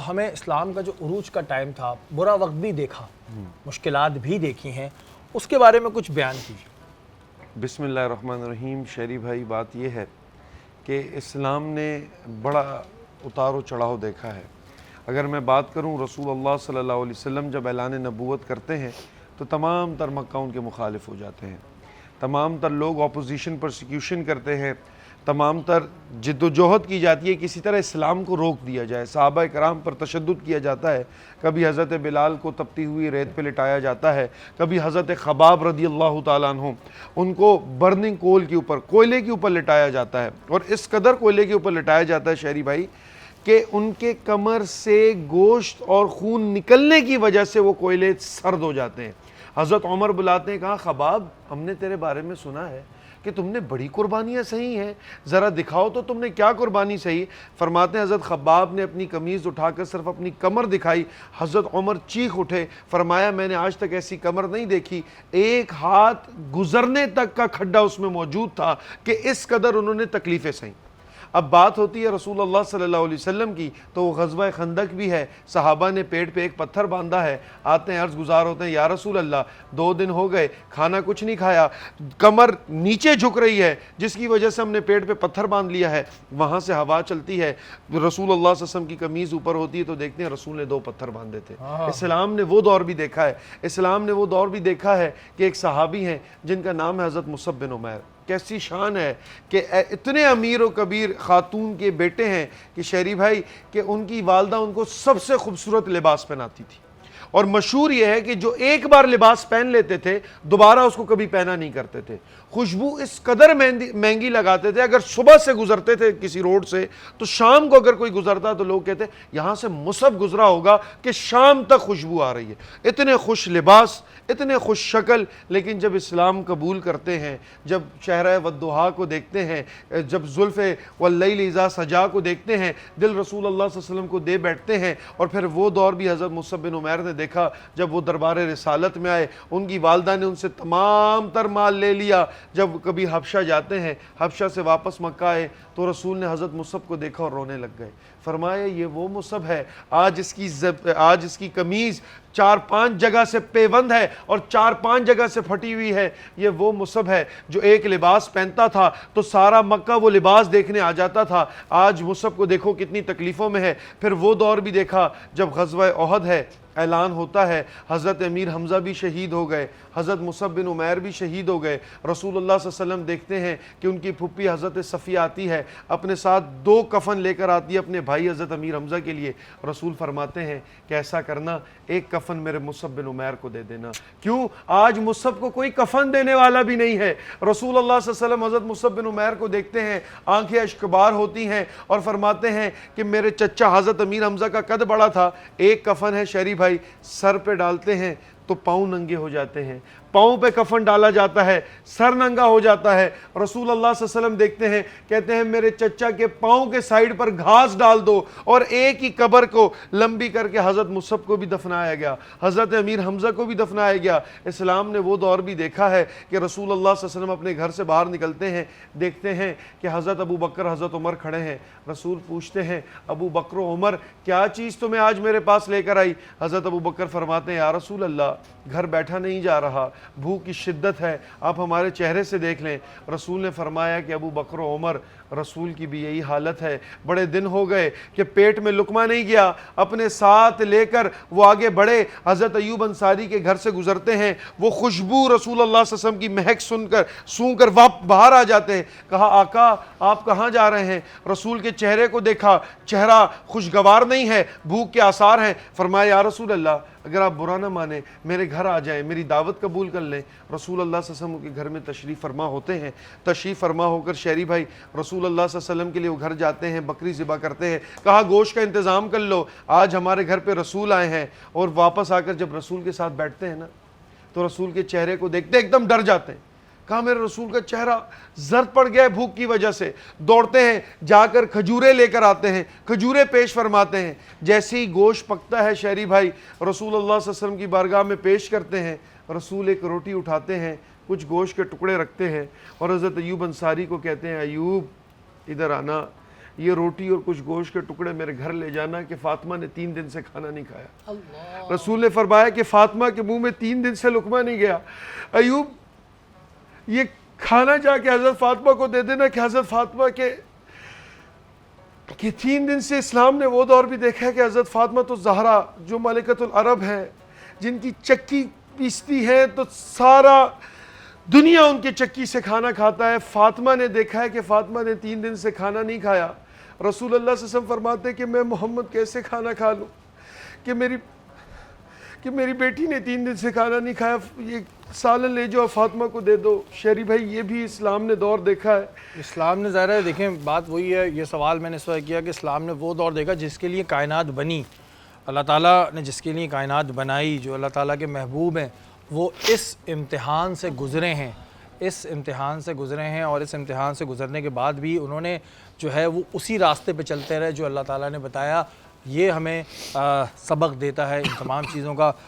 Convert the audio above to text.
ہمیں اسلام کا جو عروج کا ٹائم تھا، برا وقت بھی دیکھا، مشکلات بھی دیکھی ہیں، اس کے بارے میں کچھ بیان کیجیے۔ بسم اللہ الرحمن الرحیم۔ شہری بھائی، بات یہ ہے کہ اسلام نے بڑا اتار و چڑھاؤ دیکھا ہے۔ اگر میں بات کروں، رسول اللہ صلی اللہ علیہ وسلم جب اعلان نبوت کرتے ہیں تو تمام تر مکہ ان کے مخالف ہو جاتے ہیں، تمام تر لوگ اپوزیشن پرسیکیوشن کرتے ہیں، تمام تر جد و جہد کی جاتی ہے کسی طرح اسلام کو روک دیا جائے۔ صحابہ کرام پر تشدد کیا جاتا ہے، کبھی حضرت بلال کو تپتی ہوئی ریت پہ لٹایا جاتا ہے، کبھی حضرت خباب رضی اللہ تعالیٰ عنہ ان کو برننگ کول کے اوپر، کوئلے کے اوپر لٹایا جاتا ہے، اور اس قدر کوئلے کے اوپر لٹایا جاتا ہے شہری بھائی کہ ان کے کمر سے گوشت اور خون نکلنے کی وجہ سے وہ کوئلے سرد ہو جاتے ہیں۔ حضرت عمر بلاتے ہیں، کہا خباب، ہم نے تیرے بارے میں سنا ہے کہ تم نے بڑی قربانیاں سہی ہیں، ذرا دکھاؤ تو تم نے کیا قربانی سہی۔ فرماتے ہیں حضرت خباب نے اپنی قمیض اٹھا کر صرف اپنی کمر دکھائی، حضرت عمر چیخ اٹھے، فرمایا میں نے آج تک ایسی کمر نہیں دیکھی، ایک ہاتھ گزرنے تک کا کھڈا اس میں موجود تھا کہ اس قدر انہوں نے تکلیفیں سہیں۔ اب بات ہوتی ہے رسول اللہ صلی اللہ علیہ وسلم کی، تو وہ غزوہ خندق بھی ہے، صحابہ نے پیٹ پہ ایک پتھر باندھا ہے، آتے ہیں عرض گزار ہوتے ہیں، یا رسول اللہ 2 دن ہو گئے کھانا کچھ نہیں کھایا، کمر نیچے جھک رہی ہے جس کی وجہ سے ہم نے پیٹ پہ پتھر باندھ لیا ہے، وہاں سے ہوا چلتی ہے، رسول اللہ صلی اللہ علیہ وسلم کی قمیض اوپر ہوتی ہے تو دیکھتے ہیں رسول نے 2 پتھر باندھے تھے۔ اسلام نے وہ دور بھی دیکھا ہے، اسلام نے وہ دور بھی دیکھا ہے کہ ایک صحابی ہیں جن کا نام ہے حضرت مصعب بن عمیر۔ کیسی شان ہے کہ اتنے امیر و کبیر خاتون کے بیٹے ہیں کہ شہری بھائی کہ ان کی والدہ ان کو سب سے خوبصورت لباس پہناتی تھی، اور مشہور یہ ہے کہ جو ایک بار لباس پہن لیتے تھے دوبارہ اس کو کبھی پہنا نہیں کرتے تھے۔ خوشبو اس قدر مہنگی لگاتے تھے، اگر صبح سے گزرتے تھے کسی روڈ سے تو شام کو اگر کوئی گزرتا تو لوگ کہتے یہاں سے مصعب گزرا ہوگا کہ شام تک خوشبو آ رہی ہے۔ اتنے خوش لباس، اتنے خوش شکل، لیکن جب اسلام قبول کرتے ہیں، جب چہرہ والضحیٰ کو دیکھتے ہیں، جب زلف واللیل اذا سجا کو دیکھتے ہیں، دل رسول اللہ صلی اللہ علیہ وسلم کو دے بیٹھتے ہیں۔ اور پھر وہ دور بھی حضرت مصعب بن عمیر نے دیکھا جب وہ دربار رسالت میں آئے، ان کی والدہ نے ان سے تمام تر مال لے لیا۔ جب کبھی حبشہ جاتے ہیں، حبشہ سے واپس مکہ آئے تو رسول نے حضرت مصعب کو دیکھا اور رونے لگ گئے، فرمایا یہ وہ مصعب ہے، آج اس کی قمیض 4-5 جگہ سے پیوند ہے اور 4-5 جگہ سے پھٹی ہوئی ہے، یہ وہ مصعب ہے جو ایک لباس پہنتا تھا تو سارا مکہ وہ لباس دیکھنے آ جاتا تھا، آج مصعب کو دیکھو کتنی تکلیفوں میں ہے۔ پھر وہ دور بھی دیکھا جب غزوہ احد ہے، اعلان ہوتا ہے، حضرت امیر حمزہ بھی شہید ہو گئے، حضرت مصعب بن عمیر بھی شہید ہو گئے۔ رسول اللہ صلی اللہ علیہ وسلم دیکھتے ہیں کہ ان کی پھپھی حضرت صفیہ آتی ہے، اپنے ساتھ 2 کفن لے کر آتی ہے اپنے بھائی حضرت امیر حمزہ کے لیے۔ رسول فرماتے ہیں کہ ایسا کرنا، ایک کفن میرے مصعب بن عمیر کو دے دینا۔ کیوں؟ آج مصعب کو کوئی کفن دینے والا بھی نہیں ہے۔ رسول اللہ صلی اللہ علیہ وسلم حضرت مصعب بن عمیر کو دیکھتے ہیں، آنکھیں اشکبار ہوتی ہیں اور فرماتے ہیں کہ میرے چچا حضرت امیر حمزہ کا قد بڑا تھا، ایک کفن ہے شہری بھائی، سر پہ ڈالتے ہیں تو پاؤں ننگے ہو جاتے ہیں، پاؤں پہ کفن ڈالا جاتا ہے سر ننگا ہو جاتا ہے۔ رسول اللہ صلی اللہ علیہ وسلم دیکھتے ہیں، کہتے ہیں میرے چچا کے پاؤں کے سائیڈ پر گھاس ڈال دو، اور ایک ہی قبر کو لمبی کر کے حضرت مصعب کو بھی دفنایا گیا، حضرت امیر حمزہ کو بھی دفنایا گیا۔ اسلام نے وہ دور بھی دیکھا ہے کہ رسول اللہ صلی اللہ علیہ وسلم اپنے گھر سے باہر نکلتے ہیں، دیکھتے ہیں کہ حضرت ابو بکر حضرت عمر کھڑے ہیں۔ رسول پوچھتے ہیں ابو بکر و عمر کیا چیز تمہیں آج میرے پاس لے کر آئی؟ حضرت ابو بکر فرماتے ہیں یا رسول اللہ گھر بیٹھا نہیں جا رہا، بھوک کی شدت ہے، آپ ہمارے چہرے سے دیکھ لیں۔ رسول نے فرمایا کہ ابو بکر و عمر، رسول کی بھی یہی حالت ہے، بڑے دن ہو گئے کہ پیٹ میں لقمہ نہیں گیا، اپنے ساتھ لے کر وہ آگے بڑھے، حضرت ایوب انصاری کے گھر سے گزرتے ہیں، وہ خوشبو رسول اللہ صلی اللہ علیہ وسلم کی مہک سون کر باہر آ جاتے ہیں۔ کہا آقا آپ کہاں جا رہے ہیں؟ رسول کے چہرے کو دیکھا، چہرہ خوشگوار نہیں ہے، بھوک کے آثار ہیں۔ فرمایا یا رسول اللہ اگر آپ برا نہ مانیں میرے گھر آ جائیں، میری دعوت قبول کر لیں۔ رسول اللہ صلی اللہ علیہ وسلم کے گھر میں تشریف فرما ہوتے ہیں، تشریف فرما ہو کر شہری بھائی رسول اللہ صلی اللہ علیہ وسلم کے لیے وہ گھر جاتے ہیں، بکری ذبح کرتے ہیں، کہا گوشت کا انتظام کر لو، آج ہمارے گھر پہ رسول آئے ہیں۔ اور واپس آ کر جب رسول کے ساتھ بیٹھتے ہیں نا تو رسول کے چہرے کو دیکھتے ایک دم ڈر جاتے ہیں، کہا میرے رسول کا چہرہ زرد پڑ گیا ہے بھوک کی وجہ سے، دوڑتے ہیں جا کر کھجورے لے کر آتے ہیں، کھجورے پیش فرماتے ہیں، جیسے ہی گوشت پکتا ہے شہری بھائی رسول اللہ صلی اللہ علیہ وسلم کی بارگاہ میں پیش کرتے ہیں، رسول ایک روٹی اٹھاتے ہیں، کچھ گوشت کے ٹکڑے رکھتے ہیں اور حضرت ایوب انصاری کو کہتے ہیں ایوب ادھر آنا، یہ روٹی اور کچھ گوشت کے ٹکڑے میرے گھر لے جانا کہ فاطمہ نے 3 دن سے کھانا نہیں کھایا۔ رسول نے فرمایا کہ فاطمہ کے منہ میں 3 دن سے لقمہ نہیں گیا۔ ایوب یہ کھانا جا کے حضرت فاطمہ کو دے دینا کہ حضرت فاطمہ کے 3 دن سے اسلام نے وہ دور بھی دیکھا ہے کہ حضرت فاطمہ تو زہرا جو ملکۃ العرب ہے، جن کی چکی پیستی ہے تو سارا دنیا ان کے چکی سے کھانا کھاتا ہے، فاطمہ نے دیکھا ہے کہ فاطمہ نے 3 دن سے کھانا نہیں کھایا۔ رسول اللہ صلی اللہ علیہ وسلم فرماتے ہیں کہ میں محمد کیسے کھانا کھا لوں کہ میری بیٹی نے 3 دن سے کھانا نہیں کھایا، یہ سالن لے جاؤ فاطمہ کو دے دو۔ شہری بھائی یہ بھی اسلام نے دور دیکھا ہے۔ اسلام نے ظاہر ہے، دیکھیں بات وہی ہے، یہ سوال میں نے اس وقت کیا کہ اسلام نے وہ دور دیکھا جس کے لیے کائنات بنی، اللہ تعالیٰ نے جس کے لیے کائنات بنائی، جو اللہ تعالیٰ کے محبوب ہیں، وہ اس امتحان سے گزرے ہیں، اور اس امتحان سے گزرنے کے بعد بھی انہوں نے جو ہے وہ اسی راستے پہ چلتے رہے جو اللہ تعالیٰ نے بتایا۔ یہ ہمیں سبق دیتا ہے ان تمام چیزوں کا۔